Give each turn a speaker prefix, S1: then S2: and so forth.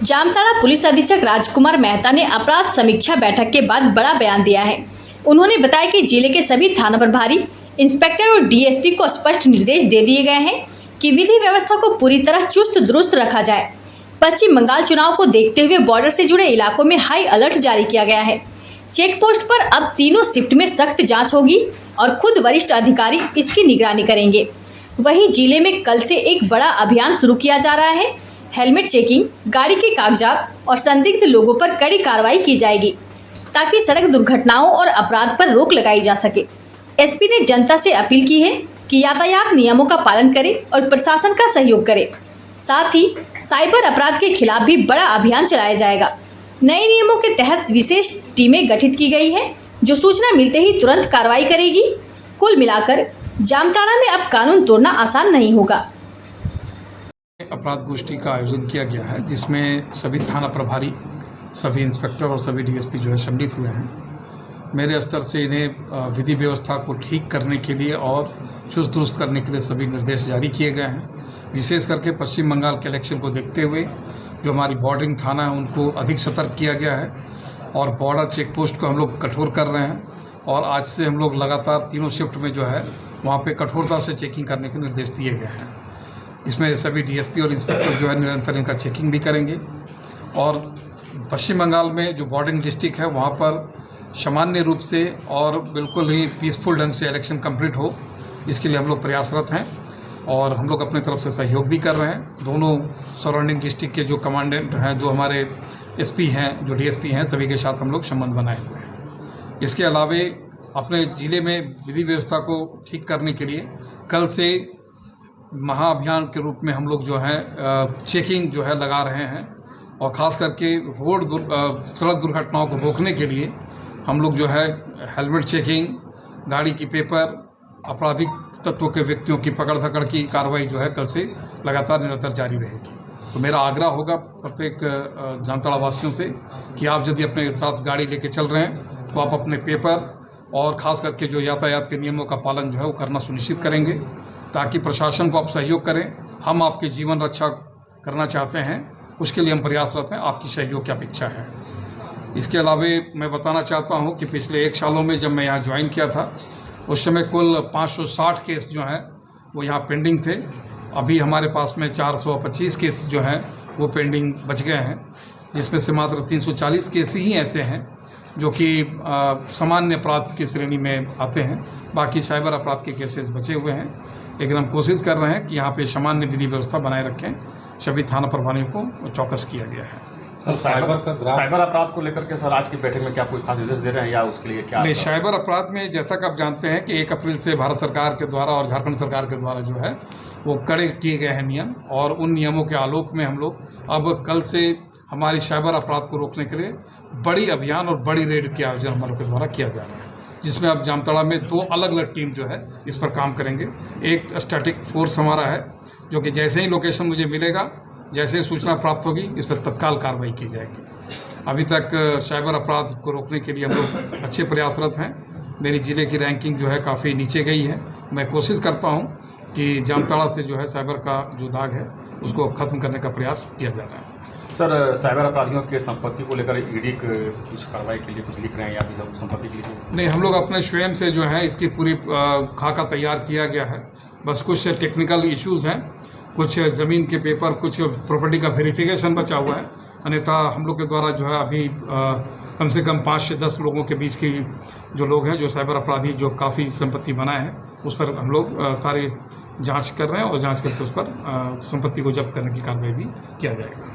S1: Jamtara police अधीक्षक राजकुमार मेहता ने अपराध समीक्षा बैठक के बाद बड़ा बयान दिया है। उन्होंने बताया कि जिले के सभी थाना प्रभारी, इंस्पेक्टर और डीएसपी को स्पष्ट निर्देश दे दिए गए हैं कि विधि व्यवस्था को पूरी तरह चुस्त दुरुस्त रखा जाए। पश्चिम बंगाल चुनाव को देखते हुए बॉर्डर से जुड़े इलाकों में हाई अलर्ट जारी किया गया है। चेक पोस्ट पर अब तीनों शिफ्ट में सख्त जाँच होगी और खुद वरिष्ठ अधिकारी इसकी निगरानी करेंगे। वहीं जिले में कल से एक बड़ा अभियान शुरू किया जा रहा है। हेलमेट चेकिंग, गाड़ी के कागजात और संदिग्ध लोगों पर कड़ी कार्रवाई की जाएगी ताकि सड़क दुर्घटनाओं और अपराध पर रोक लगाई जा सके। एसपी ने जनता से अपील की है कि यातायात नियमों का पालन करे और प्रशासन का सहयोग करे। साथ ही साइबर अपराध के खिलाफ भी बड़ा अभियान चलाया जाएगा। नए नियमों के तहत विशेष टीमें गठित की गई है जो सूचना मिलते ही तुरंत कार्रवाई करेगी। कुल मिलाकर जामताड़ा में अब कानून तोड़ना आसान नहीं होगा।
S2: अपराध गोष्ठी का आयोजन किया गया है जिसमें सभी थाना प्रभारी, सभी इंस्पेक्टर और सभी डीएसपी जो है सम्मिलित हुए हैं। मेरे स्तर से इन्हें विधि व्यवस्था को ठीक करने के लिए और चुस्त दुरुस्त करने के लिए सभी निर्देश जारी किए गए हैं। विशेष करके पश्चिम बंगाल के इलेक्शन को देखते हुए जो हमारी बॉर्डरिंग थाना है उनको अधिक सतर्क किया गया है और बॉर्डर चेक पोस्ट को हम लोग कठोर कर रहे हैं। और आज से हम लोग लगातार तीनों शिफ्ट में जो है वहाँ पे कठोरता से चेकिंग करने के निर्देश दिए गए हैं। इसमें सभी डीएसपी और इंस्पेक्टर जो है निरंतर इनका चेकिंग भी करेंगे। और पश्चिम बंगाल में जो बॉर्डरिंग डिस्ट्रिक्ट है वहाँ पर सामान्य रूप से और बिल्कुल ही पीसफुल ढंग से इलेक्शन कंप्लीट हो, इसके लिए हम लोग प्रयासरत हैं और हम लोग अपने तरफ से सहयोग भी कर रहे हैं। दोनों सराउंडिंग डिस्ट्रिक्ट के जो कमांडेंट हैं, जो हमारे एसपी हैं, जो डीएसपी हैं, सभी के साथ हम लोग संबंध बनाए हुए हैं। इसके अलावे अपने ज़िले में विधि व्यवस्था को ठीक करने के लिए कल से महाअभियान के रूप में हम लोग जो है चेकिंग जो है लगा रहे हैं और ख़ास करके सड़क दुर्घटनाओं को रोकने के लिए हम लोग जो है हेलमेट चेकिंग, गाड़ी की पेपर, आपराधिक तत्वों के व्यक्तियों की पकड़ धकड़ की कार्रवाई जो है कल से लगातार निरंतर जारी रहेगी। तो मेरा आग्रह होगा प्रत्येक जामताड़ा वासियों से कि आप यदि अपने साथ गाड़ी लेके चल रहे हैं तो आप अपने पेपर और ख़ास करके जो यातायात के नियमों का पालन जो है वो करना सुनिश्चित करेंगे ताकि प्रशासन को आप सहयोग करें। हम आपके जीवन रक्षा करना चाहते हैं, उसके लिए हम प्रयासरत हैं, आपकी सहयोग की अपेक्षा है। इसके अलावा मैं बताना चाहता हूं कि पिछले 1 सालों में जब मैं यहाँ ज्वाइन किया था उस समय कुल 560 केस जो हैं वो यहाँ पेंडिंग थे। अभी हमारे पास में 425 केस जो हैं वो पेंडिंग बच गए हैं, जिसमें से मात्र 340 केस ही ऐसे हैं जो कि सामान्य अपराध की श्रेणी में आते हैं। बाकी साइबर अपराध के केसेस बचे हुए हैं, लेकिन हम कोशिश कर रहे हैं कि यहाँ पे सामान्य विधि व्यवस्था बनाए रखें। सभी थाना प्रभारियों को चौकस किया गया है।
S3: सर, साइबर अपराध को लेकर के सर आज की बैठक में क्या कोई खास निर्देश दे रहे हैं या उसके लिए क्या?
S2: नहीं, साइबर अपराध में जैसा कि आप जानते हैं कि 1 अप्रैल से भारत सरकार के द्वारा और झारखंड सरकार के द्वारा जो है वो कड़े किए गए हैं नियम, और उन नियमों के आलोक में हम लोग अब कल से हमारी साइबर अपराध को रोकने के लिए बड़ी अभियान और बड़ी रेड के आयोजन हमारे के द्वारा किया जा रहा है, जिसमें अब जामताड़ा में 2 अलग अलग टीम जो है इस पर काम करेंगे। एक स्टैटिक फोर्स हमारा है जो कि जैसे ही लोकेशन मुझे मिलेगा, जैसे ही सूचना प्राप्त होगी, इस पर तत्काल कार्रवाई की जाएगी। अभी तक साइबर अपराध को रोकने के लिए हम लोग अच्छे प्रयासरत हैं। मेरी ज़िले की रैंकिंग जो है काफ़ी नीचे गई है। मैं कोशिश करता हूं कि जामताड़ा से जो है साइबर का जो दाग है उसको ख़त्म करने का प्रयास किया जा रहा है।
S3: सर, साइबर अपराधियों के संपत्ति को लेकर ईडी कुछ कार्रवाई के लिए कुछ लिख रहे हैं या संपत्ति के लिए?
S2: नहीं, हम लोग अपने स्वयं से जो है इसकी पूरी खाका तैयार किया गया है। बस कुछ टेक्निकल इश्यूज़ हैं, कुछ ज़मीन के पेपर, कुछ प्रॉपर्टी का वेरिफिकेशन बचा हुआ है। अन्यथा हम लोग के द्वारा जो है अभी कम से कम 5 से 10 लोगों के बीच की जो लोग हैं, जो साइबर अपराधी जो काफ़ी संपत्ति बनाए हैं, उस पर हम लोग सारे जांच कर रहे हैं और जांच करके उस पर संपत्ति को जब्त करने की कार्रवाई भी किया जाएगा।